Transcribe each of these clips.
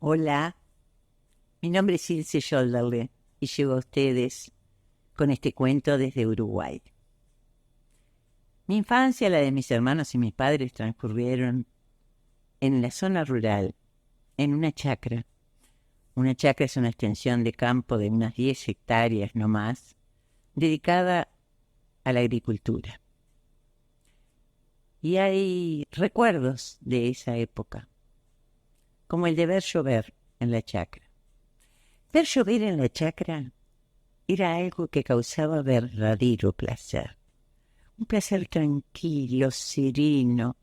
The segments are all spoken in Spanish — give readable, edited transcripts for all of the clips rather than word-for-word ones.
Hola, mi nombre es Ilse Scholderle y llego a ustedes con este cuento desde Uruguay. Mi infancia, la de mis hermanos y mis padres, transcurrieron en la zona rural, en una chacra. Una chacra es una extensión de campo de unas 10 hectáreas no más, dedicada a la agricultura. Y hay recuerdos de esa época, como el de ver llover en la chacra. Ver llover en la chacra era algo que causaba verdadero placer. Un placer tranquilo, sereno,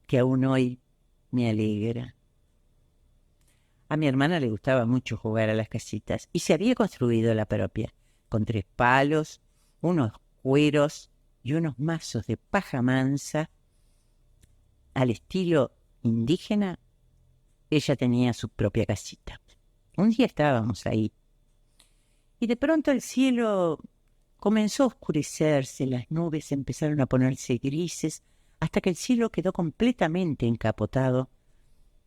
que aún hoy me alegra. A mi hermana le gustaba mucho jugar a las casitas y se había construido la propia, con 3 palos, unos cueros y unos mazos de paja mansa. Al estilo indígena, ella tenía su propia casita. Un día estábamos ahí y de pronto el cielo comenzó a oscurecerse, las nubes empezaron a ponerse grises, hasta que el cielo quedó completamente encapotado,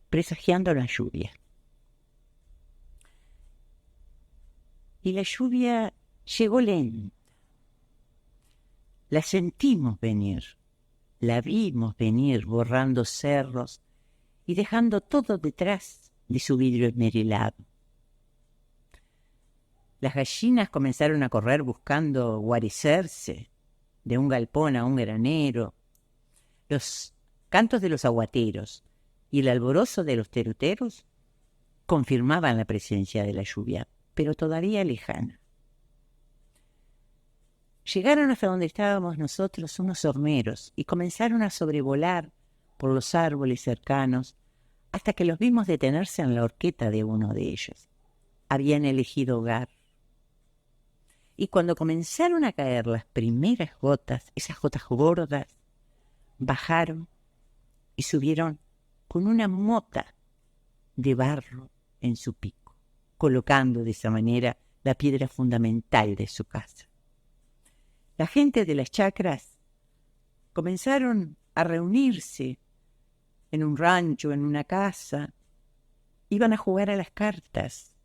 presagiando la lluvia. Y la lluvia llegó lenta. La sentimos venir, la vimos venir borrando cerros y dejando todo detrás de su vidrio esmerilado. Las gallinas comenzaron a correr buscando guarecerse de un galpón a un granero. Los cantos de los aguateros y el alborozo de los teruteros confirmaban la presencia de la lluvia, pero todavía lejana. Llegaron hasta donde estábamos nosotros unos horneros y comenzaron a sobrevolar por los árboles cercanos hasta que los vimos detenerse en la horqueta de uno de ellos. Habían elegido hogar. Y cuando comenzaron a caer las primeras gotas, esas gotas gordas, bajaron y subieron con una mota de barro en su pico, colocando de esa manera la piedra fundamental de su casa. La gente de las chacras comenzaron a reunirse en un rancho, en una casa. Iban a jugar a las cartas,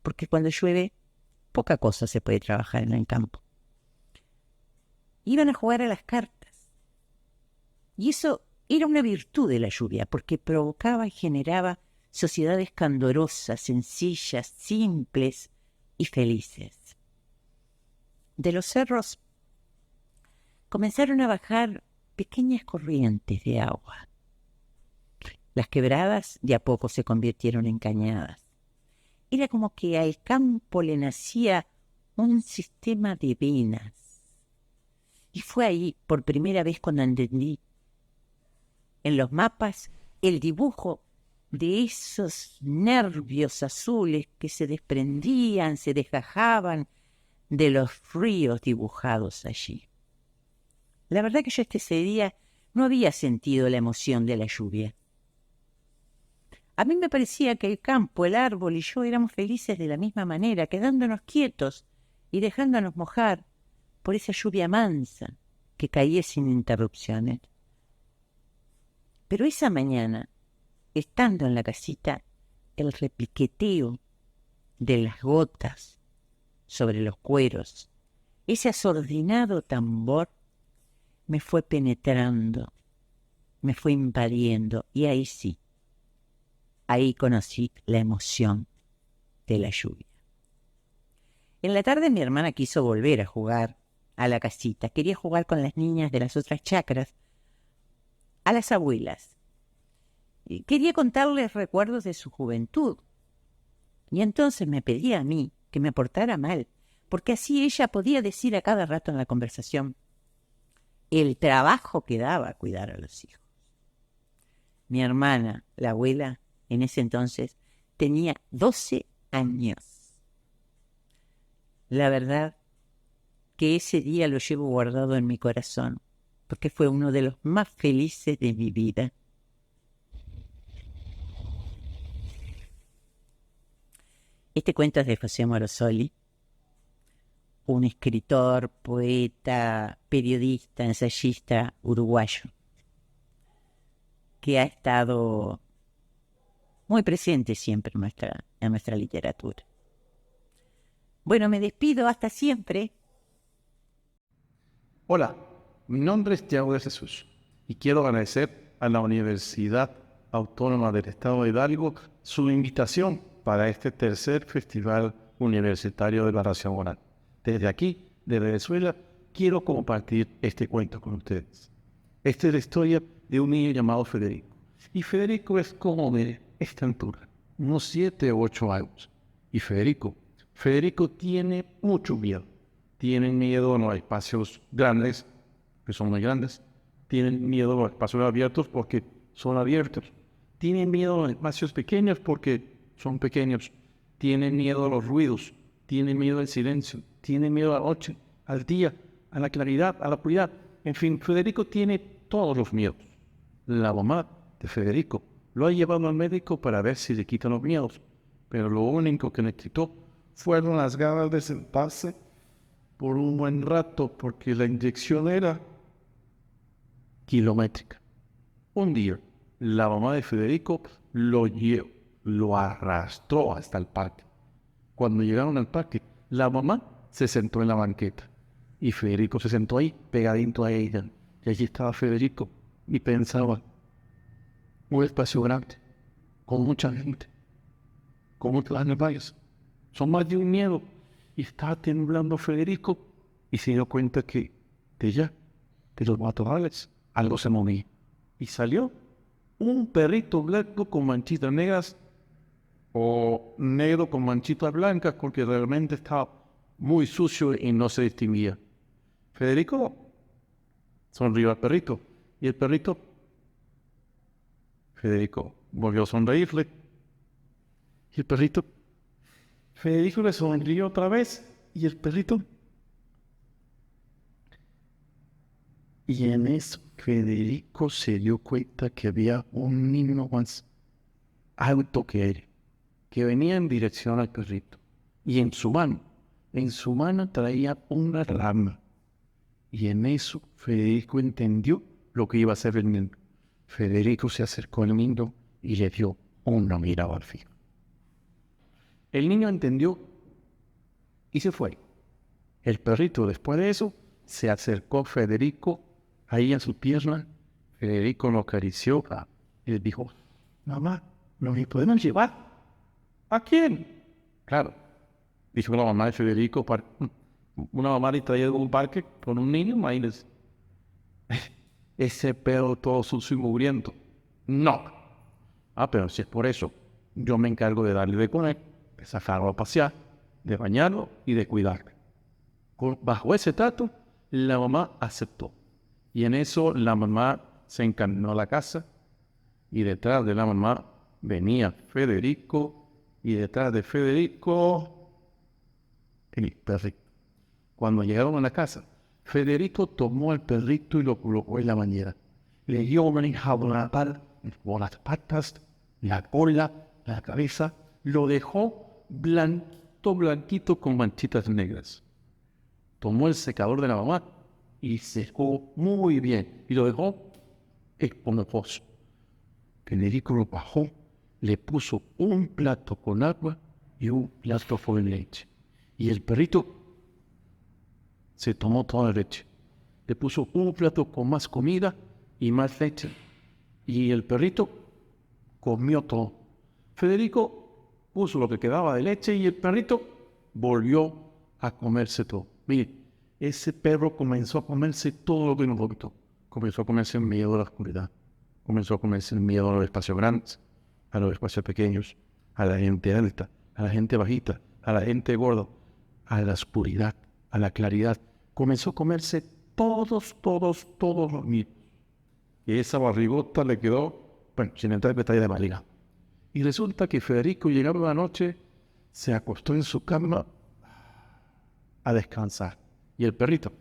porque cuando llueve, poca cosa se puede trabajar en el campo. Iban a jugar a las cartas. Y eso era una virtud de la lluvia, porque provocaba y generaba sociedades candorosas, sencillas, simples y felices. De los cerros comenzaron a bajar pequeñas corrientes de agua. Las quebradas de a poco se convirtieron en cañadas. Era como que al campo le nacía un sistema de venas. Y fue ahí, por primera vez, cuando entendí en los mapas el dibujo de esos nervios azules que se desprendían, se desgajaban de los ríos dibujados allí. La verdad que yo ese día no había sentido la emoción de la lluvia. A mí me parecía que el campo, el árbol y yo éramos felices de la misma manera, quedándonos quietos y dejándonos mojar por esa lluvia mansa que caía sin interrupciones. Pero esa mañana, estando en la casita, el repiqueteo de las gotas sobre los cueros, ese asordinado tambor, me fue penetrando, me fue invadiendo, y ahí sí, ahí conocí la emoción de la lluvia. En la tarde mi hermana quiso volver a jugar a la casita. Quería jugar con las niñas de las otras chacras, a las abuelas. Y quería contarles recuerdos de su juventud. Y entonces me pedía a mí que me portara mal, porque así ella podía decir a cada rato en la conversación el trabajo que daba cuidar a los hijos. Mi hermana, la abuela, en ese entonces, tenía 12 años. La verdad que ese día lo llevo guardado en mi corazón, porque fue uno de los más felices de mi vida. Este cuento es de José Morosoli, un escritor, poeta, periodista, ensayista uruguayo, que ha estado muy presente siempre en nuestra literatura. Bueno, me despido, hasta siempre. Hola, mi nombre es Thiago de Jesús y quiero agradecer a la Universidad Autónoma del Estado de Hidalgo su invitación para este tercer Festival Universitario de Narración Oral. Desde aquí, de Venezuela, quiero compartir este cuento con ustedes. Esta es la historia de un niño llamado Federico. Y Federico es como de esta altura, unos 7 o 8 años. Y Federico tiene mucho miedo. Tienen miedo a los espacios grandes, que son muy grandes. Tienen miedo a los espacios abiertos porque son abiertos. Tienen miedo a los espacios pequeños porque son pequeños. Tienen miedo a los ruidos. Tienen miedo al silencio. Tienen miedo a la noche, al día, a la claridad, a la oscuridad. En fin, Federico tiene todos los miedos. La mamá de Federico lo ha llevado al médico para ver si le quitan los miedos. Pero lo único que le quitó fueron las ganas de sentarse por un buen rato, porque la inyección era kilométrica. Un día, la mamá de Federico lo arrastró hasta el parque. Cuando llegaron al parque, la mamá se sentó en la banqueta y Federico se sentó ahí, pegadito a ella. Y allí estaba Federico y pensaba, un espacio grande, con mucha gente, con muchos animales. Son más de un miedo. Y estaba temblando Federico y se dio cuenta que de los matorrales, algo se movía. Y salió un perrito blanco con manchitas negras o negro con manchitas blancas porque realmente estaba muy sucio y no se distinguía. Federico sonrió al perrito y el perrito, Federico volvió a sonreírle y el perrito, Federico le sonrió otra vez y el perrito. Y en eso Federico se dio cuenta que había un niño más alto que él, que venía en dirección al perrito. Y en su mano traía una rama. Y en eso Federico entendió lo que iba a hacer el niño. Federico se acercó al niño y le dio una mirada al fijo. El niño entendió y se fue. El perrito, después de eso, se acercó a Federico ahí a su pierna. Federico lo acarició y le dijo, mamá, ¿nos podemos llevar? ¿A quién? Claro, dijo la mamá de Federico, una mamá distraída en un parque con un niño, imagínense. Ese perro todo sucio y mugriento. No. Ah, pero si es por eso, yo me encargo de darle de comer, de sacarlo a pasear, de bañarlo y de cuidarlo. Bajo ese trato, la mamá aceptó. Y en eso la mamá se encaminó a la casa y detrás de la mamá venía Federico y detrás de Federico el perrito. Cuando llegaron a la casa, Federico tomó al perrito y lo colocó en la bañera. Le dio una enjabonada por las patas, la cola, la cabeza, lo dejó blanquito con manchitas negras. Tomó el secador de la mamá y secó muy bien y lo dejó esponjoso. Federico lo bajó, le puso un plato con agua y un plato con leche. Y el perrito se tomó toda la leche. Le puso un plato con más comida y más leche. Y el perrito comió todo. Federico puso lo que quedaba de leche y el perrito volvió a comerse todo. Mire, ese perro comenzó a comerse todo lo que nos vomitó. Comenzó a comerse el miedo a la oscuridad. Comenzó a comerse el miedo a los espacios grandes, a los espacios pequeños, a la gente alta, a la gente bajita, a la gente gorda, a la oscuridad, a la claridad. Comenzó a comerse todos los miedos. Y esa barrigota le quedó, bueno, sin entrar en detalle de barriga. Y resulta que Federico, llegando la noche, se acostó en su cama a descansar. Y el perrito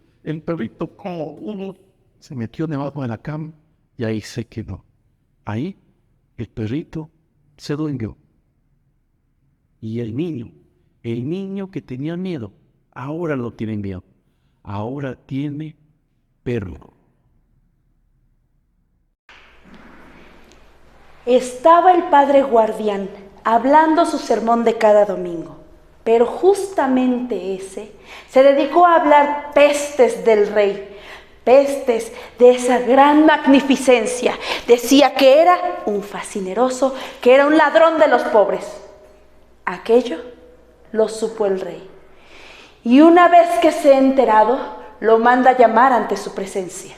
como uno, se metió debajo de la cama y ahí se quedó. Ahí el perrito se durmió. Y el niño que tenía miedo, ahora no tiene miedo. Ahora tiene perro. Estaba el padre guardián hablando su sermón de cada domingo, pero justamente ese se dedicó a hablar pestes del rey, pestes de esa gran magnificencia. Decía que era un fascineroso, que era un ladrón de los pobres. Aquello lo supo el rey. Y una vez que se ha enterado, lo manda a llamar ante su presencia.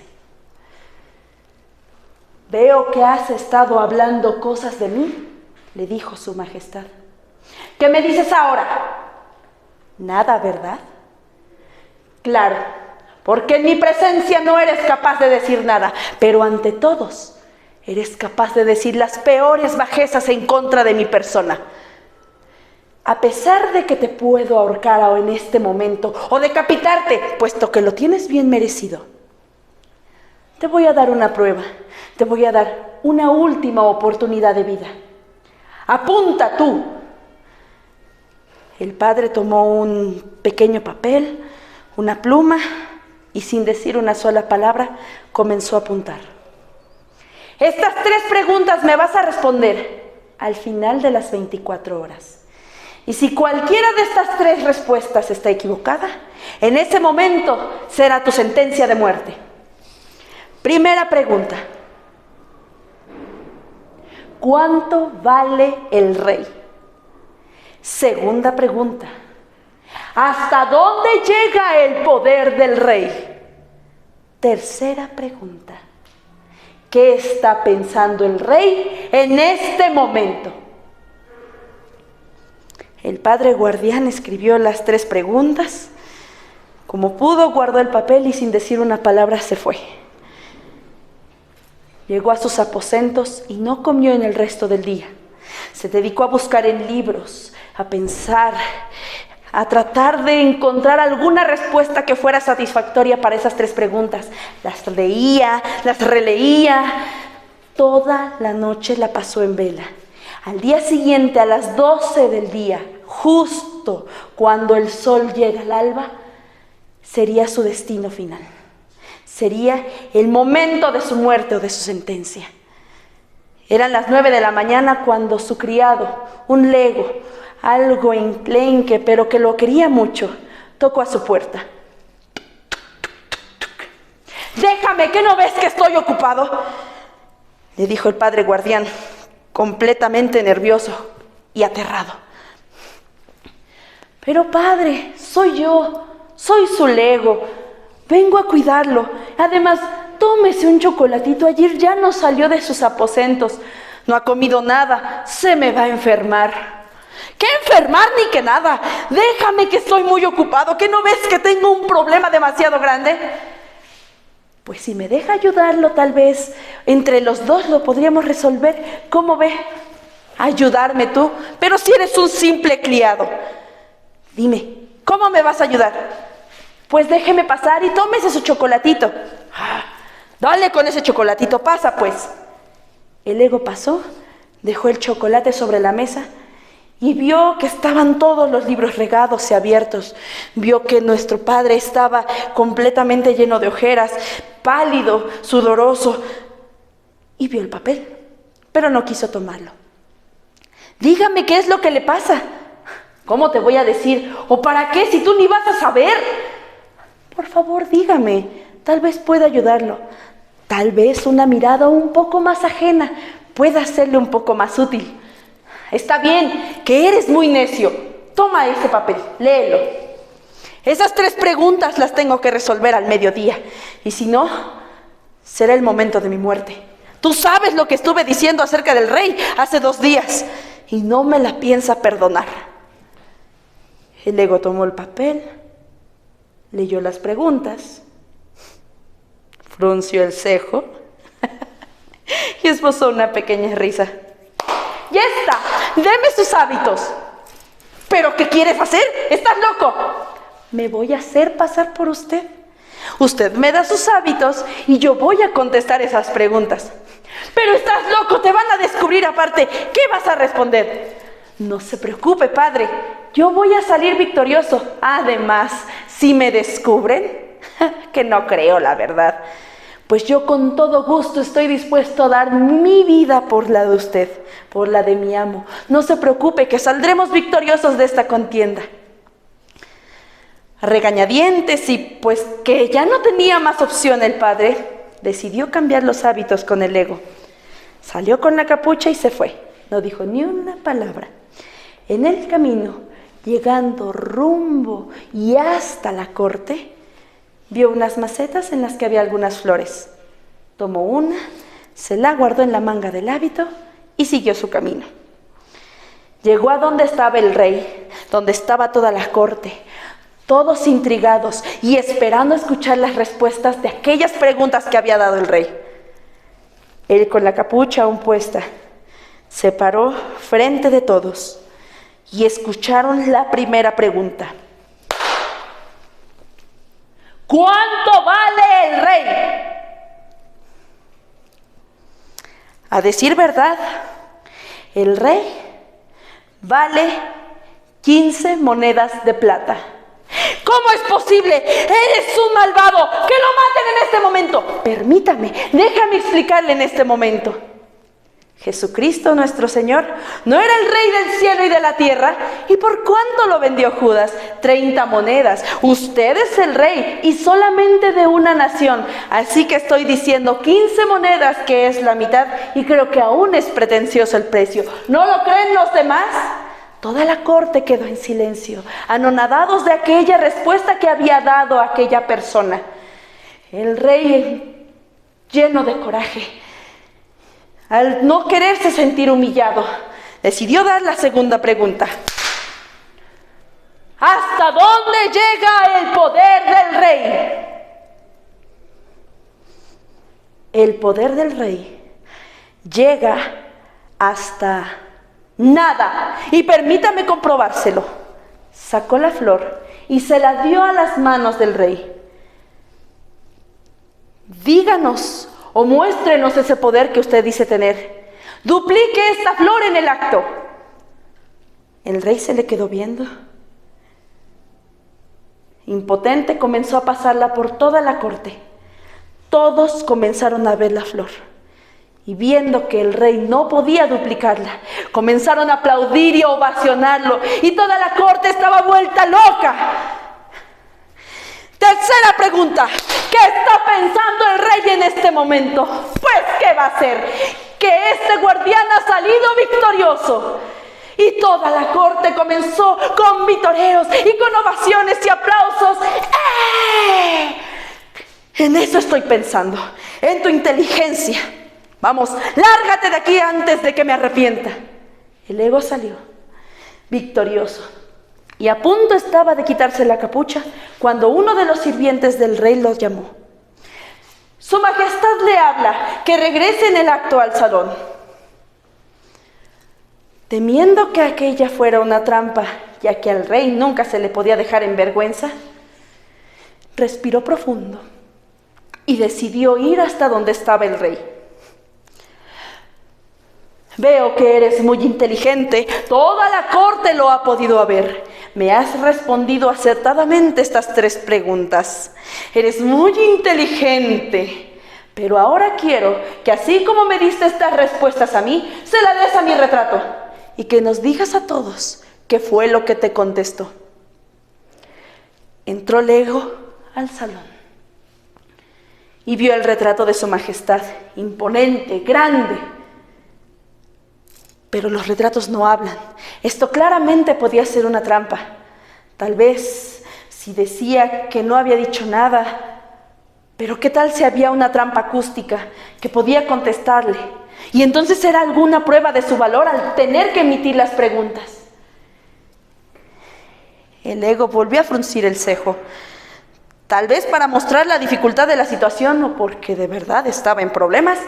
Veo que has estado hablando cosas de mí, le dijo su majestad. ¿Qué me dices ahora? Nada, ¿verdad? Claro, porque en mi presencia no eres capaz de decir nada, pero ante todos eres capaz de decir las peores bajezas en contra de mi persona. A pesar de que te puedo ahorcar en este momento o decapitarte, puesto que lo tienes bien merecido, te voy a dar una prueba, te voy a dar una última oportunidad de vida. Apunta tú. El padre tomó un pequeño papel, una pluma, y sin decir una sola palabra, comenzó a apuntar. Estas 3 preguntas me vas a responder al final de las 24 horas. Y si cualquiera de estas 3 respuestas está equivocada, en ese momento será tu sentencia de muerte. Primera pregunta. ¿Cuánto vale el rey? Segunda pregunta. ¿Hasta dónde llega el poder del rey? Tercera pregunta. ¿Qué está pensando el rey en este momento? El padre guardián escribió las 3 preguntas. Como pudo, guardó el papel y sin decir una palabra se fue. Llegó a sus aposentos y no comió en el resto del día. Se dedicó a buscar en libros, a pensar, a tratar de encontrar alguna respuesta que fuera satisfactoria para esas 3 preguntas. Las leía, las releía. Toda la noche la pasó en vela. Al día siguiente, a las 12 del día, justo cuando el sol llega al alba, sería su destino final. Sería el momento de su muerte o de su sentencia. Eran las 9 de la mañana cuando su criado, un lego, algo enclenque, pero que lo quería mucho, tocó a su puerta. «Déjame, ¿que no ves que estoy ocupado?», le dijo el padre guardián, completamente nervioso y aterrado. «Pero padre, soy yo, soy su lego, vengo a cuidarlo. Además, tómese un chocolatito, ayer ya no salió de sus aposentos, no ha comido nada, se me va a enfermar». «¿Qué enfermar ni que nada? Déjame, que estoy muy ocupado, ¿que no ves que tengo un problema demasiado grande?». «Pues si me deja ayudarlo, tal vez entre los 2 lo podríamos resolver. ¿Cómo ve? Ayudarme tú, pero si eres un simple criado. Dime, ¿cómo me vas a ayudar?». «Pues déjeme pasar y tómese su chocolatito». «Dale con ese chocolatito, pasa pues». El lego pasó, dejó el chocolate sobre la mesa y vio que estaban todos los libros regados y abiertos. Vio que nuestro padre estaba completamente lleno de ojeras, pálido, sudoroso, y vio el papel, pero no quiso tomarlo. «Dígame, ¿qué es lo que le pasa?». «¿Cómo te voy a decir? ¿O para qué, si tú ni vas a saber?». «Por favor, dígame, tal vez pueda ayudarlo. Tal vez una mirada un poco más ajena pueda hacerle un poco más útil». «Está bien, que eres muy necio. Toma ese papel, léelo. Esas 3 preguntas las tengo que resolver al mediodía, y si no, será el momento de mi muerte. Tú sabes lo que estuve diciendo acerca del rey hace 2 días, y no me la piensa perdonar». El lego tomó el papel, leyó las preguntas, frunció el cejo y esbozó una pequeña risa. «Ya está, deme sus hábitos». «¿Pero qué quieres hacer? ¿Estás loco?». «Me voy a hacer pasar por usted. Usted me da sus hábitos y yo voy a contestar esas preguntas». «Pero estás loco, te van a descubrir aparte. ¿Qué vas a responder?». «No se preocupe, padre, yo voy a salir victorioso. Además, si me descubren, que no creo, la verdad, pues yo con todo gusto estoy dispuesto a dar mi vida por la de usted, por la de mi amo. No se preocupe, que saldremos victoriosos de esta contienda. A regañadientes y pues que ya no tenía más opción el padre, decidió cambiar los hábitos con el Ego. Salió con la capucha y se fue. No dijo ni una palabra. En el camino, llegando rumbo y hasta la corte, vio unas macetas en las que había algunas flores. Tomó una, se la guardó en la manga del hábito y siguió su camino. Llegó a donde estaba el rey, donde estaba toda la corte, todos intrigados y esperando escuchar las respuestas de aquellas preguntas que había dado el rey. Él, con la capucha aún puesta, se paró frente de todos y escucharon la primera pregunta. ¿Cuánto vale el rey? A decir verdad, el rey vale 15 monedas de plata. ¿Cómo es posible? ¡Eres un malvado! ¡Que lo maten en este momento! Permítame, déjame explicarle en este momento. Jesucristo nuestro Señor no era el Rey del cielo y de la tierra. ¿Y por cuánto lo vendió Judas? 30 monedas. Usted es el Rey y solamente de una nación. Así que estoy diciendo 15 monedas, que es la mitad, y creo que aún es pretencioso el precio. ¿No lo creen los demás? Toda la corte quedó en silencio, anonadados de aquella respuesta que había dado aquella persona. El rey, lleno de coraje, al no quererse sentir humillado, decidió dar la segunda pregunta. ¿Hasta dónde llega el poder del rey? El poder del rey llega hasta nada. Y permítame comprobárselo. Sacó la flor y se la dio a las manos del rey. Díganos o muéstrenos ese poder que usted dice tener. Duplique esta flor en el acto. El rey se le quedó viendo. Impotente, comenzó a pasarla por toda la corte. Todos comenzaron a ver la flor. Y viendo que el rey no podía duplicarla, comenzaron a aplaudir y ovacionarlo. Y toda la corte estaba vuelta loca. Tercera pregunta. ¿Qué está pensando el rey en este momento? Pues, ¿qué va a hacer? Que este guardián ha salido victorioso. Y toda la corte comenzó con vitoreos y con ovaciones y aplausos. ¡Eh! En eso estoy pensando, en tu inteligencia. Vamos, lárgate de aquí antes de que me arrepienta. El Ego salió, victorioso, y a punto estaba de quitarse la capucha cuando uno de los sirvientes del rey los llamó. Su Majestad le habla, que regrese en el acto al salón. Temiendo que aquella fuera una trampa, ya que al rey nunca se le podía dejar en vergüenza, respiró profundo y decidió ir hasta donde estaba el rey. Veo que eres muy inteligente, toda la corte lo ha podido ver. Me has respondido acertadamente estas 3 preguntas. Eres muy inteligente, pero ahora quiero que así como me diste estas respuestas a mí, se las des a mi retrato y que nos digas a todos qué fue lo que te contestó. Entró el Ego al salón y vio el retrato de su majestad, imponente, grande. Pero los retratos no hablan. Esto claramente podía ser una trampa. Tal vez si decía que no había dicho nada, pero ¿qué tal si había una trampa acústica que podía contestarle? Y entonces era alguna prueba de su valor al tener que emitir las preguntas. El Ego volvió a fruncir el cejo, tal vez para mostrar la dificultad de la situación o porque de verdad estaba en problemas.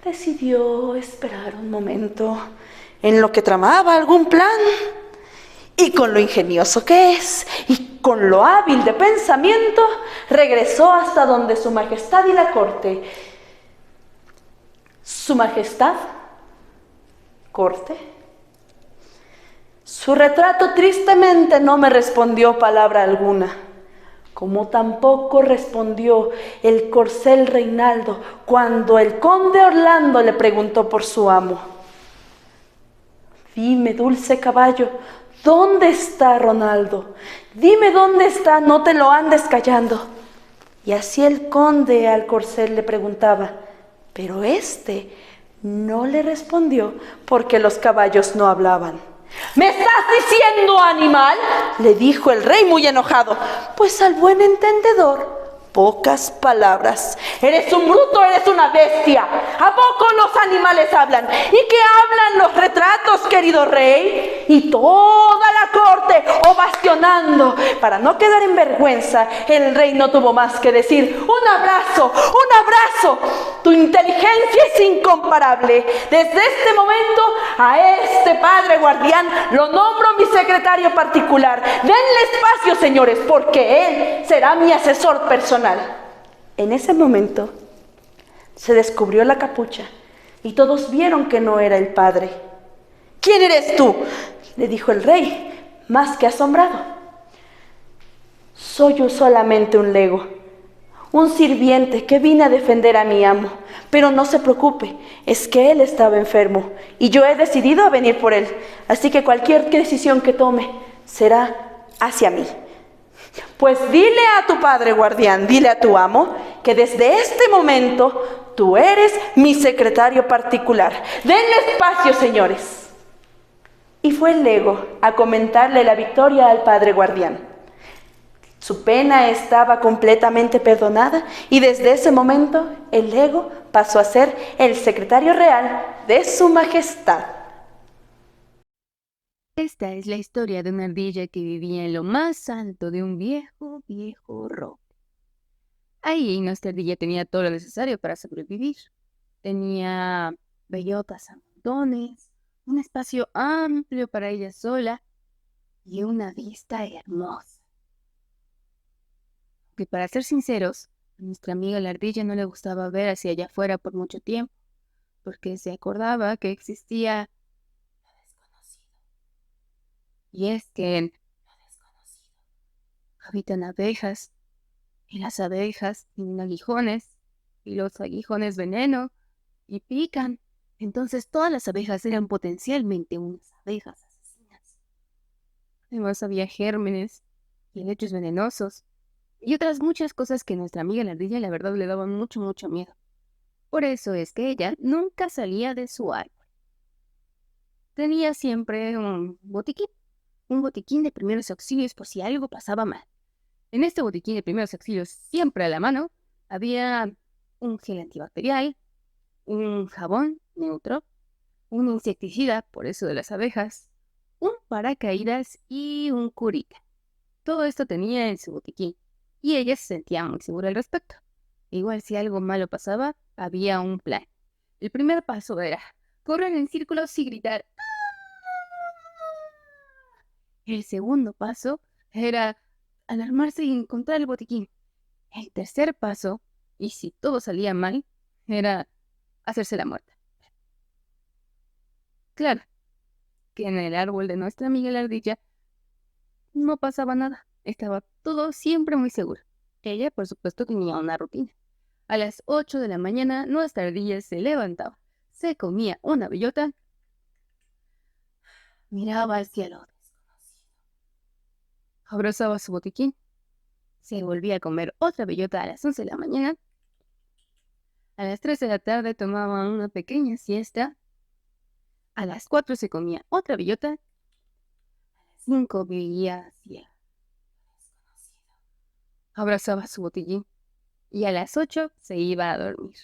Decidió esperar un momento en lo que tramaba algún plan, y con lo ingenioso que es y con lo hábil de pensamiento, regresó hasta donde su majestad y la corte. Su majestad, corte. Su retrato tristemente no me respondió palabra alguna. como tampoco respondió el corcel Reinaldo cuando el conde Orlando le preguntó por su amo. Dime, dulce caballo, ¿dónde está Ronaldo? Dime dónde está, no te lo andes callando. Y así el conde al corcel le preguntaba, pero éste no le respondió porque los caballos no hablaban. ¿Me estás diciendo, animal?, le dijo el rey muy enojado. Pues al buen entendedor, pocas palabras. Eres un bruto, eres una bestia. ¿A poco los animales hablan? ¿Y qué hablan los retratos, querido rey? Y toda la corte ovacionando. Para no quedar en vergüenza, el rey no tuvo más que decir, ¡un abrazo, un abrazo! Tu inteligencia es incomparable. Desde este momento a este padre guardián lo nombro mi secretario particular. Denle espacio, señores, porque él será mi asesor personal. En ese momento se descubrió la capucha y todos vieron que no era el padre. ¿Quién eres tú?, le dijo el rey, más que asombrado. Soy yo solamente un lego, un sirviente que vine a defender a mi amo. Pero no se preocupe, es que él estaba enfermo y yo he decidido venir por él. Así que cualquier decisión que tome será hacia mí. Pues dile a tu padre guardián, dile a tu amo, que desde este momento tú eres mi secretario particular. Denle espacio, señores. Y fue el lego a comentarle la victoria al padre guardián. Su pena estaba completamente perdonada y desde ese momento el lego pasó a ser el secretario real de su majestad. Esta es la historia de una ardilla que vivía en lo más alto de un viejo roble. Ahí nuestra ardilla tenía todo lo necesario para sobrevivir. Tenía bellotas a montones, un espacio amplio para ella sola y una vista hermosa. Que para ser sinceros, a nuestra amiga la ardilla no le gustaba ver hacia allá afuera por mucho tiempo, porque se acordaba que existía lo desconocido. Y es que en lo desconocido habitan abejas, y las abejas tienen aguijones, y los aguijones veneno, y pican. Entonces todas las abejas eran potencialmente unas abejas asesinas. Además había gérmenes y helechos venenosos, y otras muchas cosas que a nuestra amiga la ardilla la verdad le daban mucho miedo. Por eso es que ella nunca salía de su árbol. Tenía siempre un botiquín de primeros auxilios por si algo pasaba mal. En este botiquín de primeros auxilios, siempre a la mano, había un gel antibacterial, un jabón neutro, un insecticida, por eso de las abejas, un paracaídas y un curita. Todo esto tenía en su botiquín, y ella se sentía muy segura al respecto. Igual si algo malo pasaba, había un plan. El primer paso era correr en círculos y gritar. El segundo paso era alarmarse y encontrar el botiquín. El tercer paso, y si todo salía mal, era hacerse la muerta. Claro, que en el árbol de nuestra amiga la ardilla no pasaba nada. Estaba todo siempre muy seguro. Ella, por supuesto, tenía una rutina. A las 8 de la mañana, nuestra ardilla se levantaba, se comía una bellota, miraba hacia lo desconocido, abrazaba su botiquín, se volvía a comer otra bellota a las 11 de la mañana, a las 3 de la tarde tomaba una pequeña siesta, a las 4 se comía otra bellota, a las 5 veía hacia lo desconocido, abrazaba su botiquín y a las 8 se iba a dormir.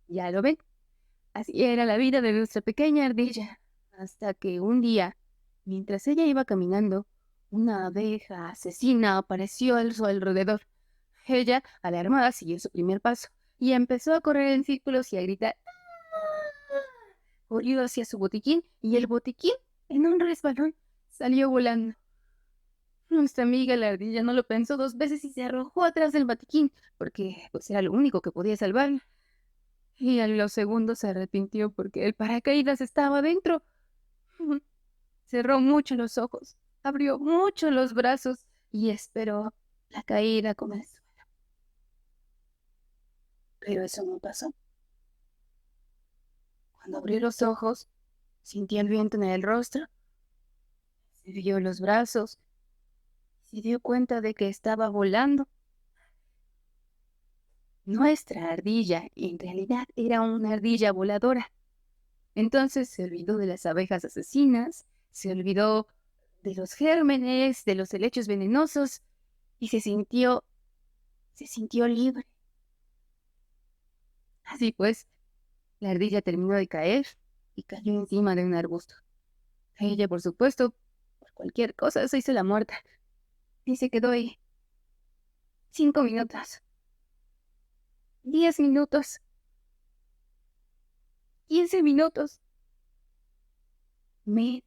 Ya lo ven, así era la vida de nuestra pequeña ardilla, hasta que un día, mientras ella iba caminando, una abeja asesina apareció a su alrededor. Ella, alarmada, siguió su primer paso y empezó a correr en círculos y a gritar. Corrió hacia su botiquín y el botiquín, en un resbalón, salió volando. Nuestra amiga la ardilla no lo pensó dos veces y se arrojó atrás del botiquín, porque pues era lo único que podía salvarla. Y a los segundos se arrepintió porque el paracaídas estaba dentro. Cerró mucho los ojos, abrió mucho los brazos y esperó la caída con el suelo. Pero eso no pasó. Cuando abrió los ojos, sintió el viento en el rostro, se vio los brazos, se dio cuenta de que estaba volando. Nuestra ardilla en realidad era una ardilla voladora. Entonces se olvidó de las abejas asesinas, se olvidó de los gérmenes, de los helechos venenosos y se sintió libre. Así pues, la ardilla terminó de caer y cayó encima de un arbusto. Ella, por supuesto, por cualquier cosa, se hizo la muerta y se quedó ahí. 5 minutos, 10 minutos, 15 minutos, media.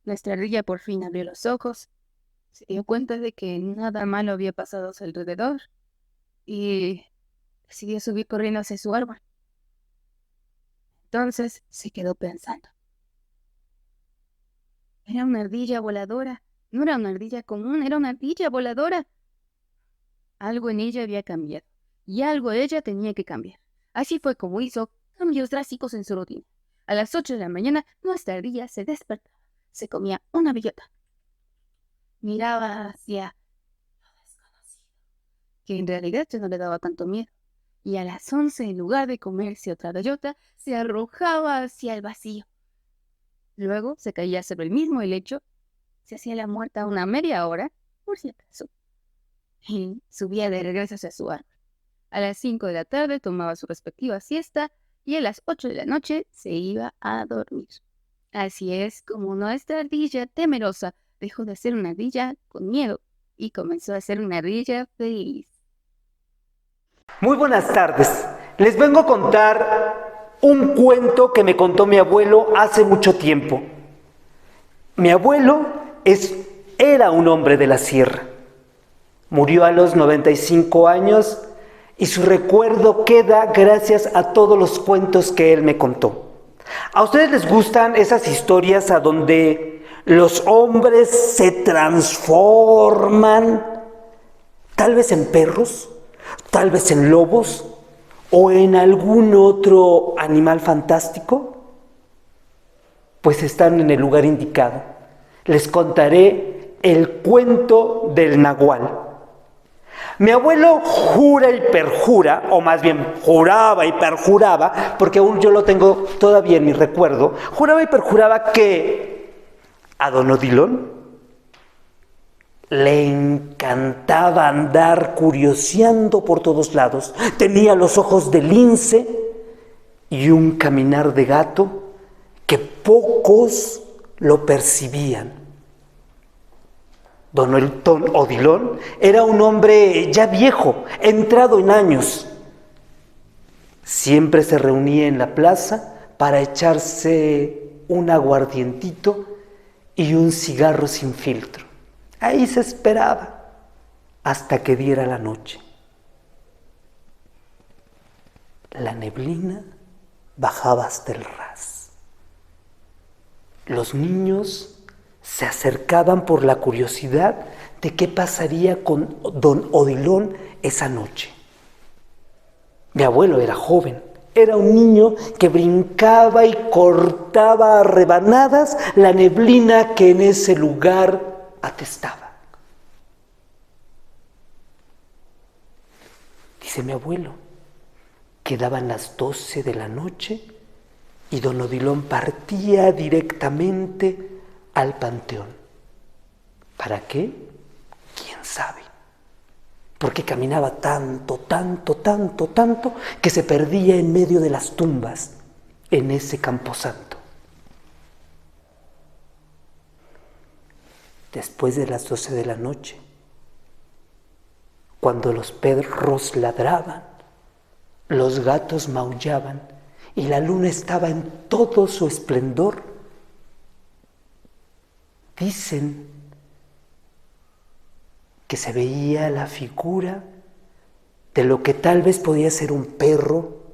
Nuestra ardilla por fin abrió los ojos, se dio cuenta de que nada malo había pasado a su alrededor y decidió subir corriendo hacia su árbol. Entonces se quedó pensando. Era una ardilla voladora, no era una ardilla común, era una ardilla voladora. Algo en ella había cambiado y algo ella tenía que cambiar. Así fue como hizo cambios drásticos en su rutina. A las 8 de la mañana, nuestra ardilla se despertaba, se comía una bellota, miraba hacia lo desconocido, que en realidad ya no le daba tanto miedo. Y a las 11, en lugar de comerse otra bellota, se arrojaba hacia el vacío. Luego se caía sobre el mismo helecho, se hacía la muerta una media hora, por si acaso, y subía de regreso hacia su árbol. A las 5 de la tarde tomaba su respectiva siesta y a las 8 de la noche se iba a dormir. Así es como nuestra ardilla temerosa dejó de ser una ardilla con miedo y comenzó a ser una ardilla feliz. Muy buenas tardes. Les vengo a contar un cuento que me contó mi abuelo hace mucho tiempo. Mi abuelo era un hombre de la sierra. Murió a los 95 años y su recuerdo queda gracias a todos los cuentos que él me contó. ¿A ustedes les gustan esas historias a donde los hombres se transforman, tal vez en perros, tal vez en lobos o en algún otro animal fantástico? Pues están en el lugar indicado. Les contaré el cuento del nahual. Mi abuelo jura y perjura, o más bien juraba y perjuraba, porque aún yo lo tengo todavía en mi recuerdo, juraba y perjuraba que a don Odilon le encantaba andar curioseando por todos lados. Tenía los ojos de lince y un caminar de gato que pocos lo percibían. Don Odilon era un hombre ya viejo, entrado en años. Siempre se reunía en la plaza para echarse un aguardientito y un cigarro sin filtro. Ahí se esperaba hasta que diera la noche. La neblina bajaba hasta el ras. Los niños se acercaban por la curiosidad de qué pasaría con don Odilon esa noche. Mi abuelo era joven, era un niño que brincaba y cortaba a rebanadas la neblina que en ese lugar atestaba. Dice mi abuelo, quedaban las 12 de la noche y don Odilon partía directamente al panteón. ¿Para qué? ¿Quién sabe? Porque caminaba tanto, que se perdía en medio de las tumbas en ese camposanto. Después de las 12 de la noche, cuando los perros ladraban, los gatos maullaban y la luna estaba en todo su esplendor, dicen que se veía la figura de lo que tal vez podía ser un perro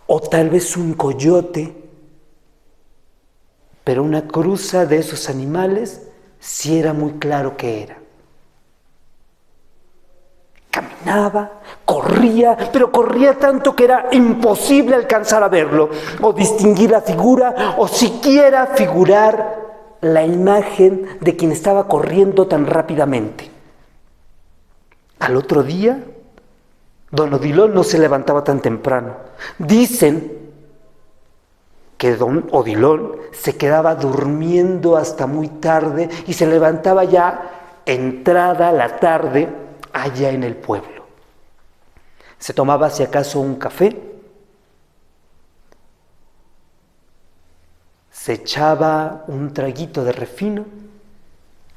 o tal vez un coyote, pero una cruza de esos animales sí era muy claro qué era. Caminaba, corría, pero corría tanto que era imposible alcanzar a verlo, o distinguir la figura, o siquiera figurar la imagen de quien estaba corriendo tan rápidamente. Al otro día, don Odilon no se levantaba tan temprano. Dicen que don Odilon se quedaba durmiendo hasta muy tarde y se levantaba ya entrada la tarde allá en el pueblo. Se tomaba si acaso un café, se echaba un traguito de refino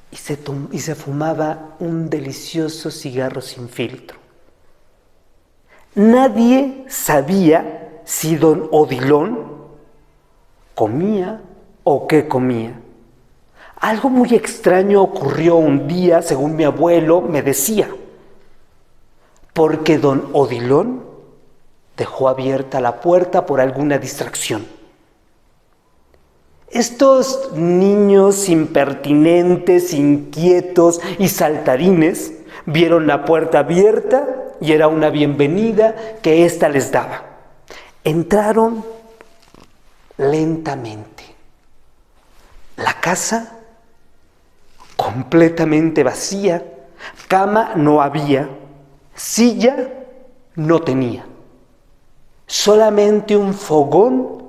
y se fumaba un delicioso cigarro sin filtro. Nadie sabía si don Odilon comía o qué comía. Algo muy extraño ocurrió un día, según mi abuelo me decía, porque don Odilon dejó abierta la puerta por alguna distracción. Estos niños impertinentes, inquietos y saltarines vieron la puerta abierta y era una bienvenida que ésta les daba. Entraron lentamente. La casa completamente vacía, cama no había, silla no tenía, solamente un fogón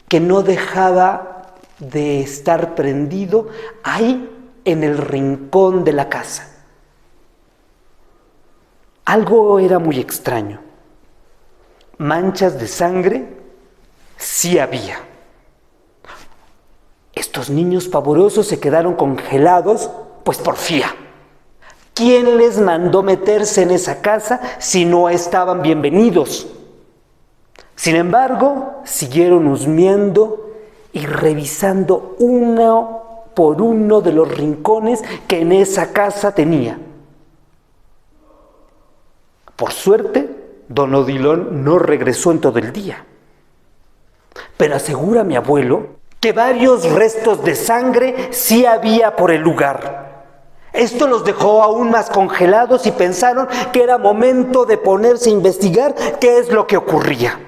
que no dejaba de estar prendido ahí en el rincón de la casa. Algo era muy extraño. Manchas de sangre sí había. Estos niños pavorosos se quedaron congelados, pues porfía. ¿Quién les mandó meterse en esa casa si no estaban bienvenidos? Sin embargo, siguieron husmeando y revisando uno por uno de los rincones que en esa casa tenía. Por suerte, don Odilon no regresó en todo el día. Pero asegura mi abuelo que varios restos de sangre sí había por el lugar. Esto los dejó aún más congelados y pensaron que era momento de ponerse a investigar qué es lo que ocurría.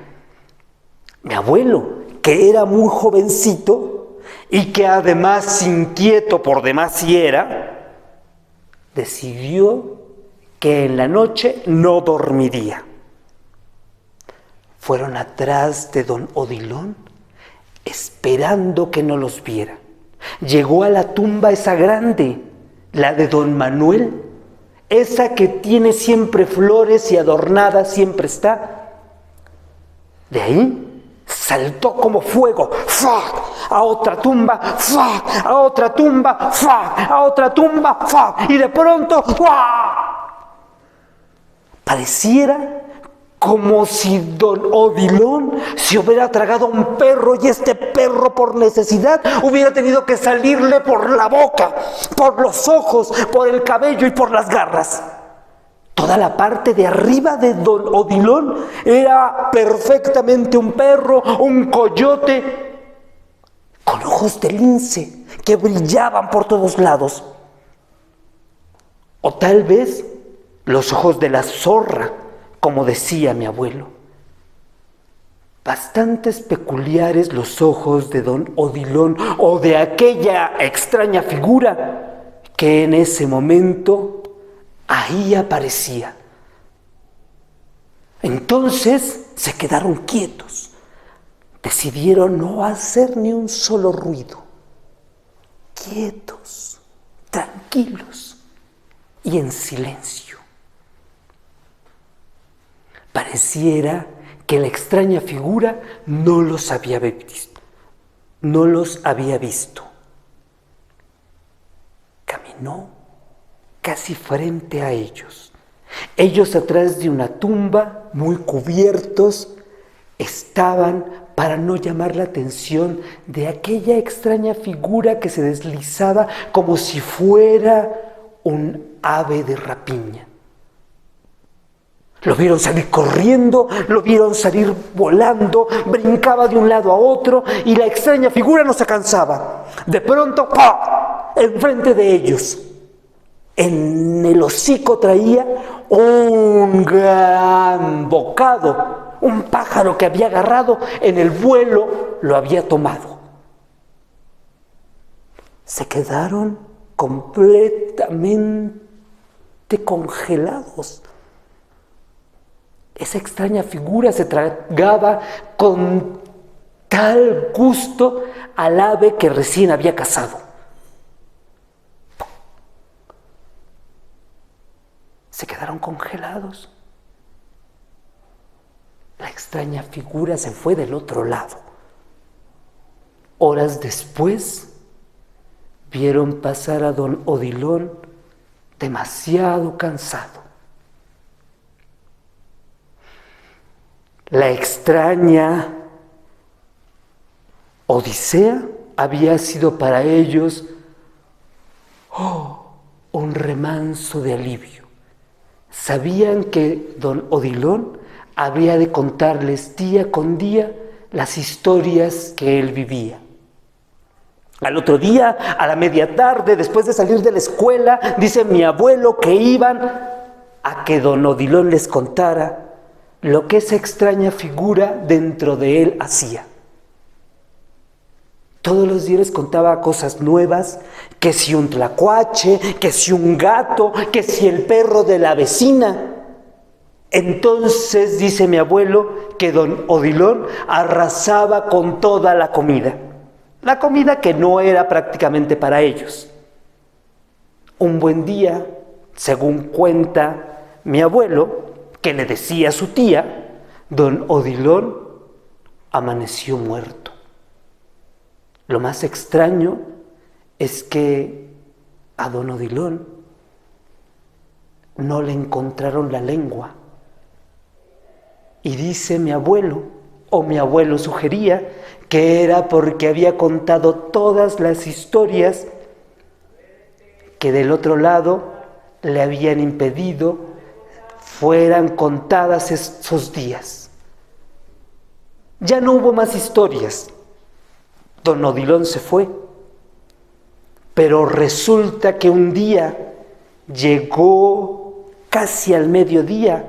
Mi abuelo, que era muy jovencito y que además inquieto por demás si era, decidió que en la noche no dormiría. Fueron atrás de don Odilon, esperando que no los viera. Llegó a la tumba esa grande, la de don Manuel, esa que tiene siempre flores y adornada siempre está. De ahí saltó como fuego, ¡fuck!, a otra tumba, ¡fuck!, a otra tumba, ¡fuck!, a otra tumba, ¡fuck!, y de pronto, ¡fuck!, pareciera como si don Odilon se hubiera tragado a un perro y este perro por necesidad hubiera tenido que salirle por la boca, por los ojos, por el cabello y por las garras. Toda la parte de arriba de don Odilon era perfectamente un perro, un coyote, con ojos de lince que brillaban por todos lados. O tal vez los ojos de la zorra, como decía mi abuelo. Bastantes peculiares los ojos de don Odilon o de aquella extraña figura que en ese momento ahí aparecía. Entonces se quedaron quietos. Decidieron no hacer ni un solo ruido. Quietos, tranquilos y en silencio. Pareciera que la extraña figura no los había visto. Caminó casi frente a ellos. Ellos atrás de una tumba, muy cubiertos, estaban para no llamar la atención de aquella extraña figura que se deslizaba como si fuera un ave de rapiña. Lo vieron salir corriendo, lo vieron salir volando, brincaba de un lado a otro y la extraña figura no se cansaba. De pronto, ¡pah!, enfrente de ellos. En el hocico traía un gran bocado. Un pájaro que había agarrado en el vuelo lo había tomado. Se quedaron completamente congelados. Esa extraña figura se tragaba con tal gusto al ave que recién había cazado. Se quedaron congelados. La extraña figura se fue del otro lado. Horas después, vieron pasar a don Odilon demasiado cansado. La extraña odisea había sido para ellos un remanso de alivio. Sabían que don Odilon había de contarles día con día las historias que él vivía. Al otro día, a la media tarde, después de salir de la escuela, dice mi abuelo que iban a que don Odilon les contara lo que esa extraña figura dentro de él hacía. Todos los días les contaba cosas nuevas, que si un tlacuache, que si un gato, que si el perro de la vecina. Entonces dice mi abuelo que don Odilon arrasaba con toda la comida que no era prácticamente para ellos. Un buen día, según cuenta mi abuelo, que le decía a su tía, don Odilon amaneció muerto. Lo más extraño es que a don Odilon no le encontraron la lengua. Y dice mi abuelo, o mi abuelo sugería, que era porque había contado todas las historias que del otro lado le habían impedido fueran contadas esos días. Ya no hubo más historias. Don Odilon se fue, pero resulta que un día llegó casi al mediodía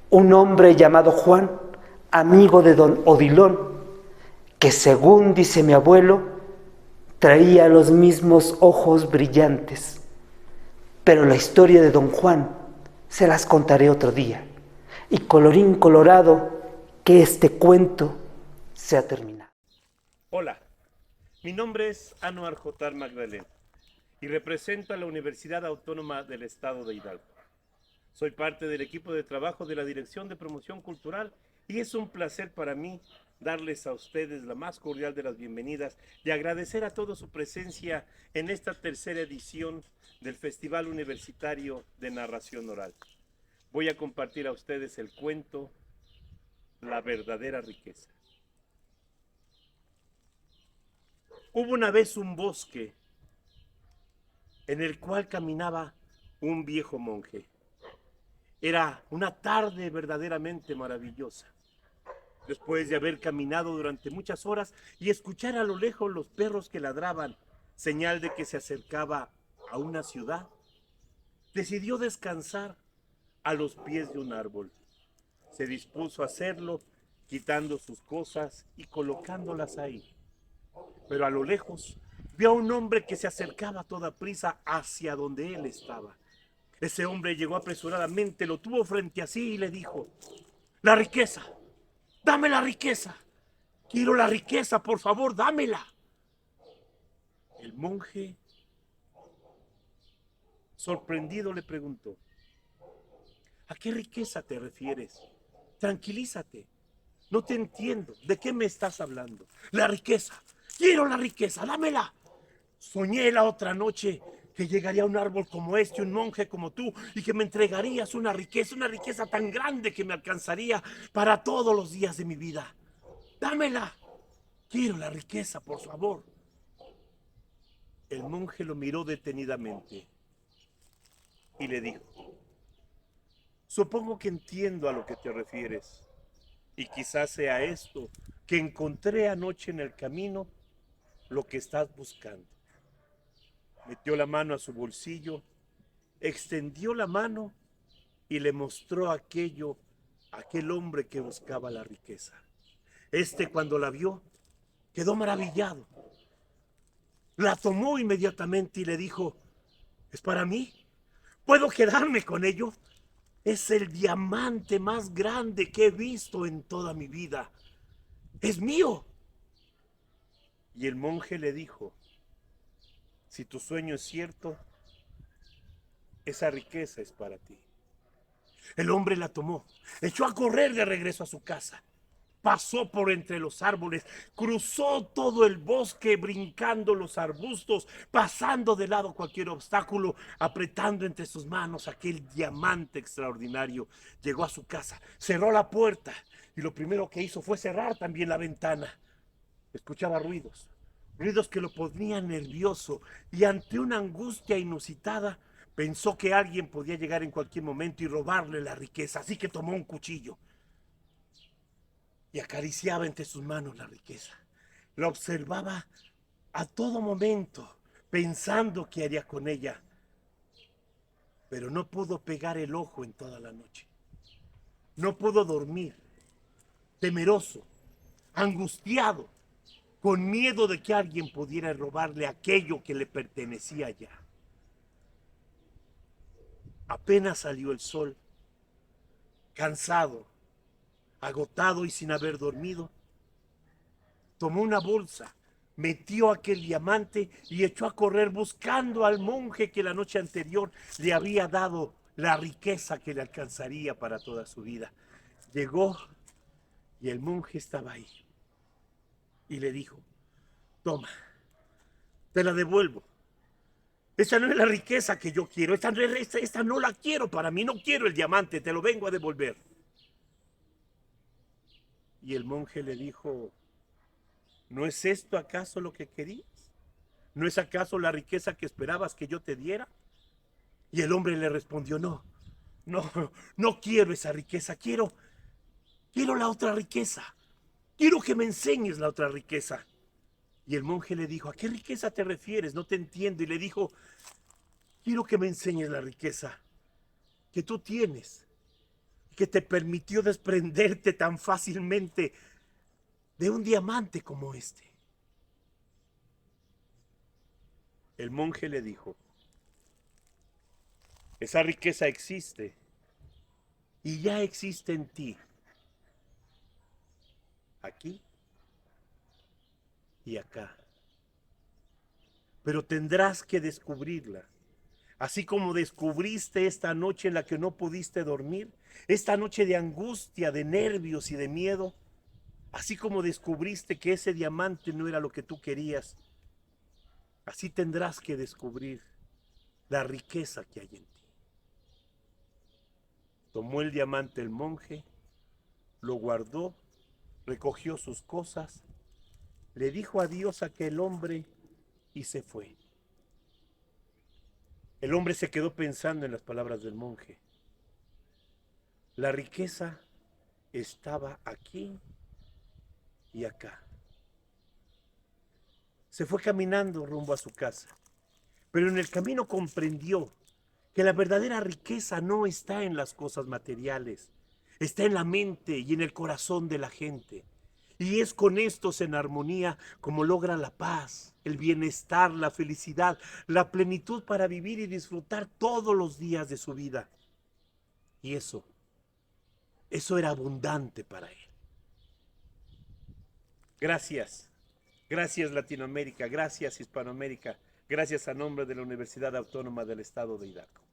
un hombre llamado Juan, amigo de don Odilon, que según dice mi abuelo, traía los mismos ojos brillantes. Pero la historia de don Juan se las contaré otro día. Y colorín colorado, que este cuento se ha terminado. Hola, mi nombre es Anuar J. Magdalena y represento a la Universidad Autónoma del Estado de Hidalgo. Soy parte del equipo de trabajo de la Dirección de Promoción Cultural y es un placer para mí darles a ustedes la más cordial de las bienvenidas y agradecer a todos su presencia en esta tercera edición del Festival Universitario de Narración Oral. Voy a compartir a ustedes el cuento La verdadera riqueza. Hubo una vez un bosque en el cual caminaba un viejo monje. Era una tarde verdaderamente maravillosa. Después de haber caminado durante muchas horas y escuchar a lo lejos los perros que ladraban, señal de que se acercaba a una ciudad, decidió descansar a los pies de un árbol. Se dispuso a hacerlo, quitando sus cosas y colocándolas ahí. Pero a lo lejos vio a un hombre que se acercaba a toda prisa hacia donde él estaba. Ese hombre llegó apresuradamente, lo tuvo frente a sí y le dijo: ¡La riqueza! ¡Dame la riqueza! ¡Quiero la riqueza, por favor, dámela! El monje, sorprendido, le preguntó: ¿a qué riqueza te refieres? Tranquilízate, no te entiendo. ¿De qué me estás hablando? La riqueza. ¡Quiero la riqueza! ¡Dámela! Soñé la otra noche que llegaría a un árbol como este, un monje como tú, y que me entregarías una riqueza tan grande que me alcanzaría para todos los días de mi vida. ¡Dámela! Quiero la riqueza, por favor. El monje lo miró detenidamente y le dijo: supongo que entiendo a lo que te refieres, y quizás sea esto que encontré anoche en el camino lo que estás buscando. Metió la mano a su bolsillo, extendió la mano y le mostró aquello a aquel hombre que buscaba la riqueza. Cuando la vio, quedó maravillado. La tomó inmediatamente y le dijo: ¿es para mí? ¿Puedo quedarme con ello? Es el diamante más grande que he visto en toda mi vida. ¡Es mío! Y el monje le dijo: si tu sueño es cierto, esa riqueza es para ti. El hombre la tomó, echó a correr de regreso a su casa. Pasó por entre los árboles, cruzó todo el bosque, brincando los arbustos, pasando de lado cualquier obstáculo, apretando entre sus manos aquel diamante extraordinario. Llegó a su casa, cerró la puerta y lo primero que hizo fue cerrar también la ventana. Escuchaba ruidos, ruidos que lo ponían nervioso, y ante una angustia inusitada pensó que alguien podía llegar en cualquier momento y robarle la riqueza, así que tomó un cuchillo y acariciaba entre sus manos la riqueza. La observaba a todo momento, pensando qué haría con ella, pero no pudo pegar el ojo en toda la noche. No pudo dormir, temeroso, angustiado, con miedo de que alguien pudiera robarle aquello que le pertenecía ya. Apenas salió el sol, cansado, agotado y sin haber dormido, tomó una bolsa, metió aquel diamante y echó a correr buscando al monje que la noche anterior le había dado la riqueza que le alcanzaría para toda su vida. Llegó y el monje estaba ahí y le dijo: toma, te la devuelvo. Esa no es la riqueza que yo quiero, esta no la quiero para mí, no quiero el diamante, te lo vengo a devolver. Y el monje le dijo: ¿no es esto acaso lo que querías? ¿No es acaso la riqueza que esperabas que yo te diera? Y el hombre le respondió: no quiero esa riqueza, quiero la otra riqueza. Quiero que me enseñes la otra riqueza. Y el monje le dijo: ¿a qué riqueza te refieres? No te entiendo. Y le dijo: quiero que me enseñes la riqueza que tú tienes, que te permitió desprenderte tan fácilmente de un diamante como este. El monje le dijo: esa riqueza existe y ya existe en ti, aquí y acá. Pero tendrás que descubrirla. Así como descubriste esta noche en la que no pudiste dormir, esta noche de angustia, de nervios y de miedo, así como descubriste que ese diamante no era lo que tú querías, así tendrás que descubrir la riqueza que hay en ti. Tomó el diamante el monje, lo guardó, recogió sus cosas, le dijo adiós a aquel hombre y se fue. El hombre se quedó pensando en las palabras del monje. La riqueza estaba aquí y acá. Se fue caminando rumbo a su casa, pero en el camino comprendió que la verdadera riqueza no está en las cosas materiales, está en la mente y en el corazón de la gente. Y es con estos en armonía como logra la paz, el bienestar, la felicidad, la plenitud para vivir y disfrutar todos los días de su vida. Y eso era abundante para él. Gracias. Gracias Latinoamérica, gracias Hispanoamérica, gracias a nombre de la Universidad Autónoma del Estado de Hidalgo.